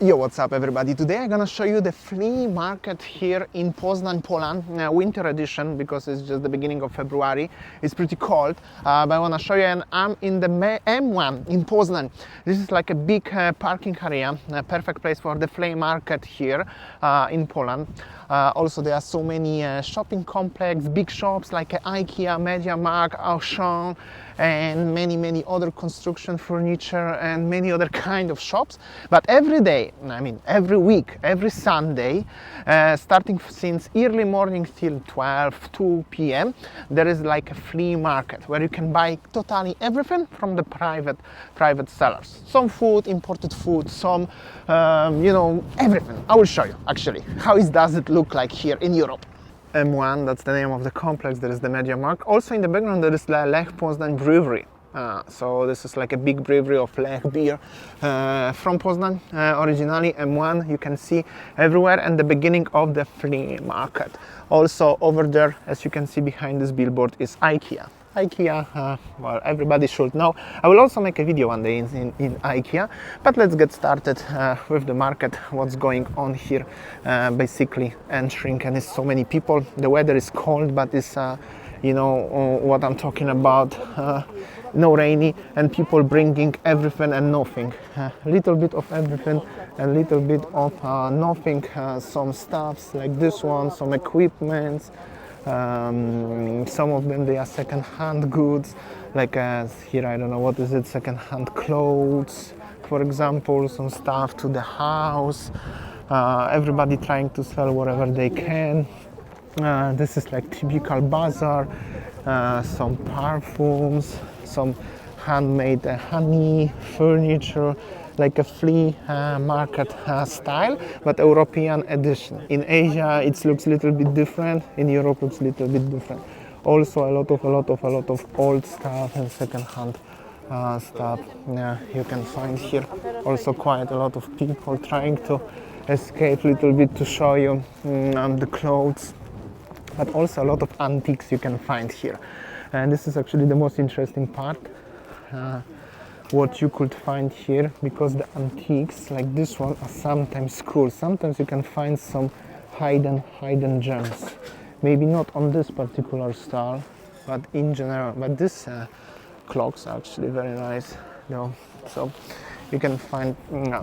Yo, what's up everybody? Today I'm gonna show you the flea market here in Poznan, Poland, winter edition, because it's just the beginning of February. It's pretty cold, but I wanna show you, and I'm in the M1 in Poznan. This is like a big parking area, a perfect place for the flea market here in Poland. Also there are so many shopping complex, big shops like Ikea, Markt, Auchan, and many other construction furniture and many other kind of shops. But every day, I mean every week, every Sunday, starting since early morning till 2 p.m, there is like a flea market where you can buy totally everything from the private sellers. Some food, imported food, some everything. I will show you actually how does it look like here in Europe. M1, that's the name of the complex. There is the Media Markt. Also in the background there is the Lech Poznan brewery. So this is like a big brewery of Lech beer from Poznan. Originally M1 you can see everywhere, and the beginning of the flea market. Also over there, as you can see behind this billboard, is Ikea. Ikea, well, everybody should know. I will also make a video one day in Ikea, but let's get started with the market, what's going on here. Basically entering, and there's so many people. The weather is cold, but it's what I'm talking about, no rainy, and people bringing everything and nothing. A little bit of everything and little bit of nothing. Some stuffs like this one, some equipments. Some of them they are second-hand goods, like here I don't know what is it, second-hand clothes, for example, some stuff to the house. Everybody trying to sell whatever they can. This is like typical bazaar. Some perfumes, some handmade honey, furniture, like a flea market style, but European edition. In Asia it looks a little bit different, in Europe looks a little bit different. Also a lot of old stuff and second-hand stuff you can find here. Also quite a lot of people trying to escape a little bit to show you the clothes, but also a lot of antiques you can find here. And this is actually the most interesting part, what you could find here, because the antiques like this one are sometimes cool. Sometimes you can find some hidden gems. Maybe not on this particular style, but in general. But this clocks are actually very nice, so you can find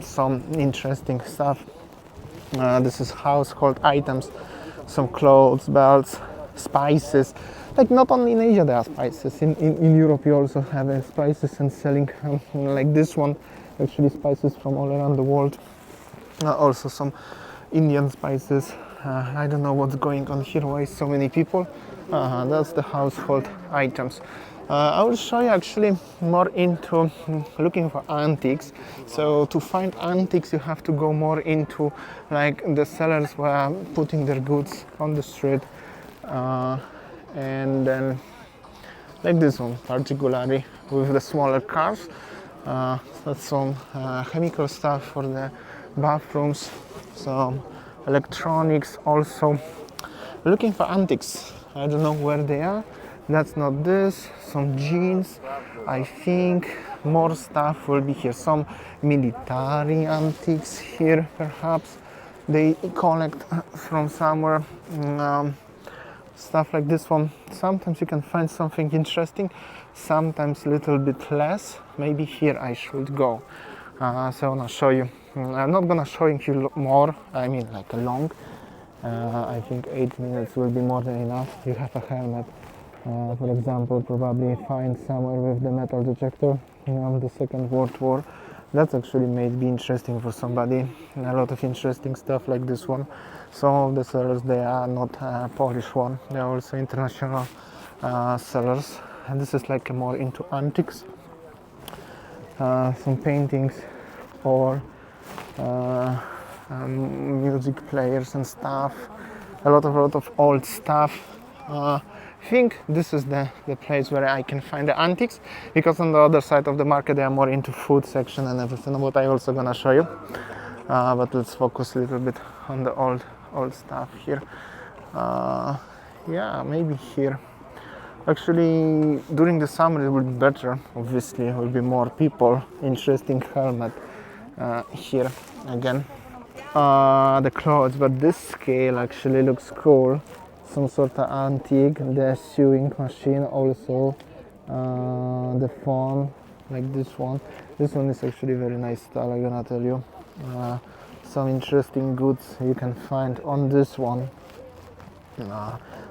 some interesting stuff. This is household items, some clothes, belts, spices. Like not only in Asia there are spices, in Europe you also have spices and selling like this one, actually spices from all around the world. Also some Indian spices. I don't know what's going on here, why so many people. That's the household items. I will show you actually more into looking for antiques. So to find antiques you have to go more into like the sellers who are putting their goods on the street. And then like this one particularly with the smaller cars. That's some chemical stuff for the bathrooms, some electronics. Also looking for antiques, I don't know where they are. That's not this. Some jeans, I think. More stuff will be here. Some military antiques here, perhaps they collect from somewhere. Stuff like this one. Sometimes you can find something interesting, sometimes a little bit less. Maybe here I should go. So I'm gonna show you. I'm not gonna show you more, I mean like a long. I think 8 minutes will be more than enough. You have a helmet, for example, probably find somewhere with the metal detector the Second World War. That's actually may be interesting for somebody. A lot of interesting stuff like this one. Some of the sellers, they are not Polish one, they are also international sellers. And this is like more into antiques. Some paintings or music players and stuff. A lot of old stuff. I think this is the place where I can find the antiques, because on the other side of the market they are more into food section and everything, what I also gonna show you. But let's focus a little bit on the old stuff here. Yeah, maybe here. Actually, during the summer it will be better. Obviously, there will be more people. Interesting helmet. Here again the clothes, but this scale actually looks cool, some sort of antique. The sewing machine also, the phone like this one is actually very nice style, I'm gonna tell you. Some interesting goods you can find on this one.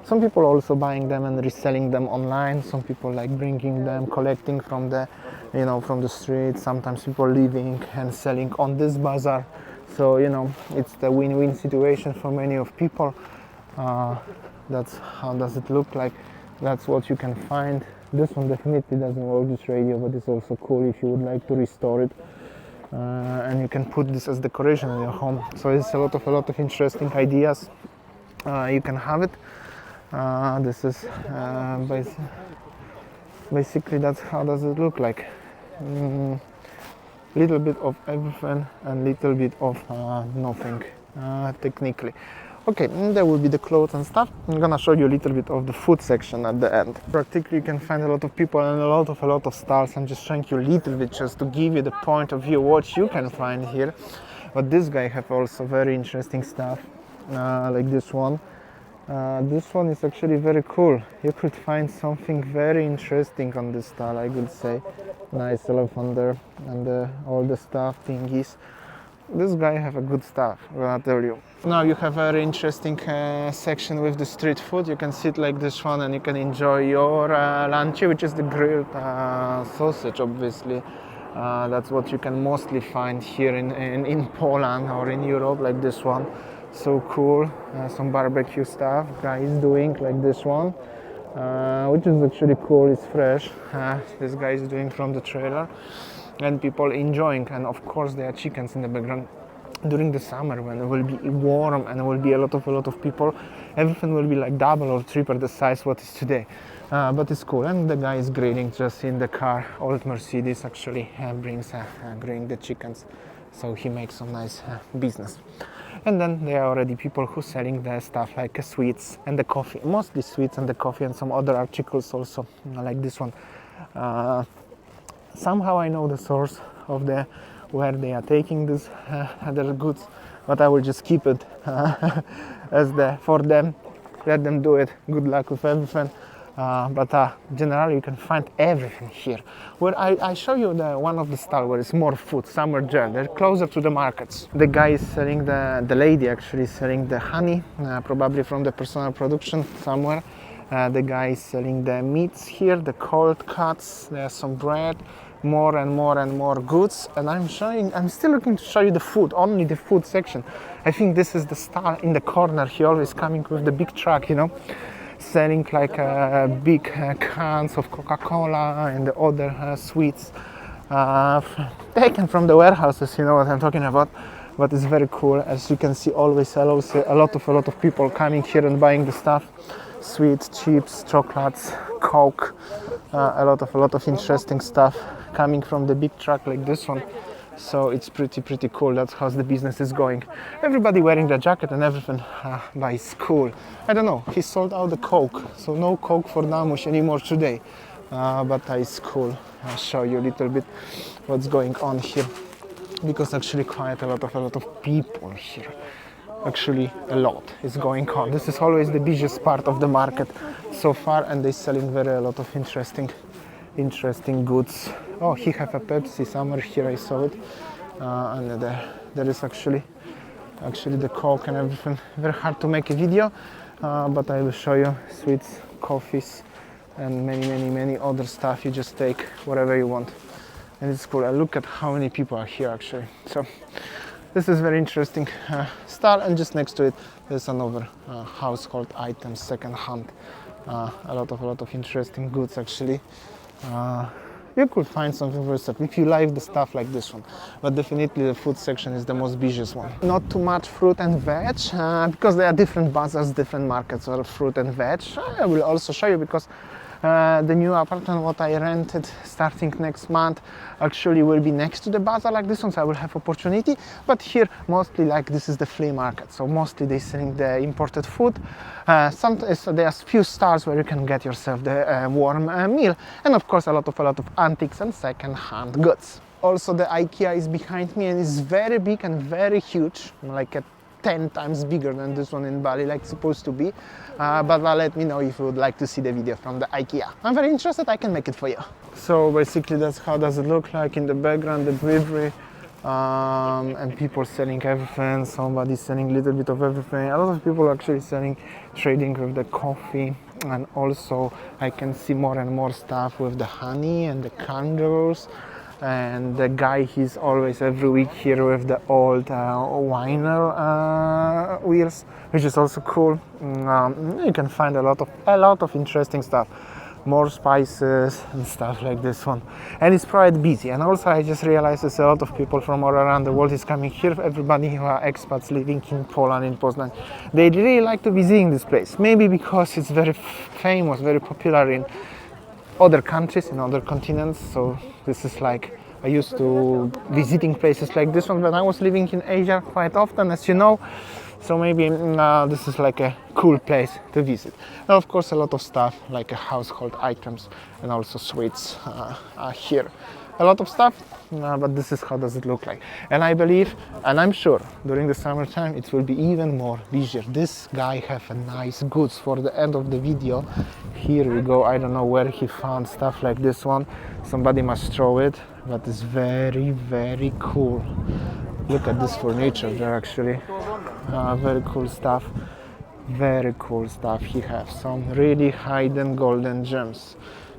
Some people also buying them and reselling them online. Some people like bringing them, collecting from the, from the street. Sometimes people living and selling on this bazaar. So it's the win-win situation for many of people. That's how does it look like. That's what you can find. This one definitely doesn't work, this radio, but it's also cool if you would like to restore it. And you can put this as decoration in your home. So it's a lot of interesting ideas. You can have it. This is basically that's how does it look like. Little bit of everything and little bit of nothing, technically. Okay, there will be the clothes and stuff. I'm gonna show you a little bit of the food section at the end. Practically you can find a lot of people and a lot of stalls. I'm just showing you a little bit just to give you the point of view what you can find here. But this guy have also very interesting stuff, like this one. This one is actually very cool. You could find something very interesting on this stall, I would say. Nice elephant there and all the stuff thingies. This guy have a good stuff, I'll tell you. Now you have a very interesting section with the street food. You can sit like this one and you can enjoy your lunch, which is the grilled sausage, obviously. That's what you can mostly find here in Poland or in Europe, like this one. So cool. Some barbecue stuff guy is doing, like this one, which is actually cool. It's fresh. This guy is doing from the trailer and people enjoying. And of course there are chickens in the background. During the summer when it will be warm and there will be a lot of people, everything will be like double or triple the size what is today. But it's cool. And the guy is grilling just in the car. Old Mercedes actually brings grilling the chickens, so he makes some nice business. And then there are already people who selling the stuff like sweets and the coffee, mostly sweets and the coffee, and some other articles also, like this one. Somehow I know the source of where they are taking this other goods, but I will just keep it as for them. Let them do it. Good luck with everything. But generally you can find everything here. Where I show you one of the stalls where it's more food, somewhere there. They're closer to the markets. The guy is selling the lady actually is selling the honey, probably from the personal production somewhere. The guy is selling the meats here, the cold cuts. There's some bread, more and more goods. And I'm still looking to show you the food, only the food section. I think this is the stall in the corner. He always coming with the big truck, selling like big cans of Coca-Cola and the other sweets taken from the warehouses. You know what I'm talking about. But it's very cool. As you can see, always a lot of people coming here and buying the stuff. Sweets, chips, chocolates, Coke, a lot of interesting stuff coming from the big truck like this one. So it's pretty cool. That's how the business is going. Everybody wearing the jacket and everything, but it's cool. I don't know, he sold out the Coke, so no Coke for Namush anymore today. But it's cool. I'll show you a little bit what's going on here, because actually quite a lot of people here. Actually a lot is going on. This is always the busiest part of the market so far, and they're selling a lot of interesting goods. Oh, he have a Pepsi somewhere here, I saw it. And there is actually the Coke and everything. Very hard to make a video, but I will show you sweets, coffees, and many other stuff. You just take whatever you want, and it's cool. I look at how many people are here actually. So this is very interesting stall, and just next to it there's another household items, second-hand. A lot of interesting goods actually. You could find something for yourself if you like the stuff like this one, but definitely the food section is the most busiest one. Not too much fruit and veg, because there are different bazaars, different markets for fruit and veg. I will also show you, because the new apartment what I rented starting next month actually will be next to the bazaar like this one, so I will have opportunity. But here mostly like this is the flea market, so mostly they selling the imported food. Sometimes there's few stores where you can get yourself the warm meal, and of course a lot of antiques and second-hand goods. Also the Ikea is behind me and it's very big and very huge, like a 10 times bigger than this one in Bali, like supposed to be. But let me know if you would like to see the video from the Ikea. I'm very interested, I can make it for you. So basically that's how does it look like in the background, the brewery. And people selling everything, somebody selling a little bit of everything. A lot of people actually selling, trading with the coffee, and also I can see more and more stuff with the honey and the candles. And the guy, he's always every week here with the old vinyl wheels, which is also cool. You can find a lot of interesting stuff, more spices and stuff like this one, and it's quite busy. And also I just realized there's a lot of people from all around the world is coming here. Everybody who are expats living in Poland, in Poznan, they really like to visit this place, maybe because it's very famous, very popular in other countries, in other continents. So this is like, I used to visiting places like this one when I was living in Asia quite often, as you know. So maybe this is like a cool place to visit. And of course a lot of stuff like household items and also sweets are here. A lot of stuff, but this is how does it look like. And I believe, and I'm sure, during the summertime it will be even more busier. This guy have a nice goods for the end of the video. Here we go, I don't know where he found stuff like this one. Somebody must throw it, but it's very, very cool. Look at this furniture there actually. Very cool stuff. Very cool stuff. He has some really hidden golden gems.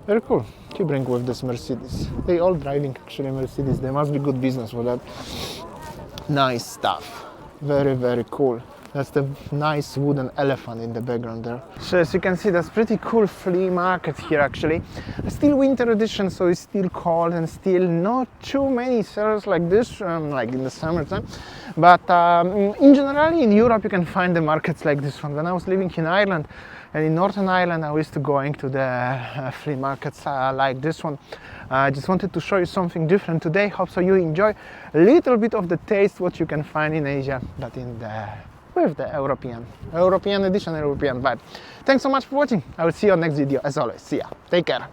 Very cool. He bring with this Mercedes. They all driving actually Mercedes. There must be good business for that. Nice stuff. Very, very cool. That's the nice wooden elephant in the background there. So as you can see, that's pretty cool flea market here actually. Still winter edition, so it's still cold and still not too many sellers like this, like in the summertime. But in general, in Europe, you can find the markets like this one. When I was living in Ireland, and in Northern Ireland, I used to going to the flea markets like this one. I just wanted to show you something different today. Hope so you enjoy a little bit of the taste what you can find in Asia, but in the with the European edition, European vibe. Thanks so much for watching. I will see you on next video. As always, see ya. Take care.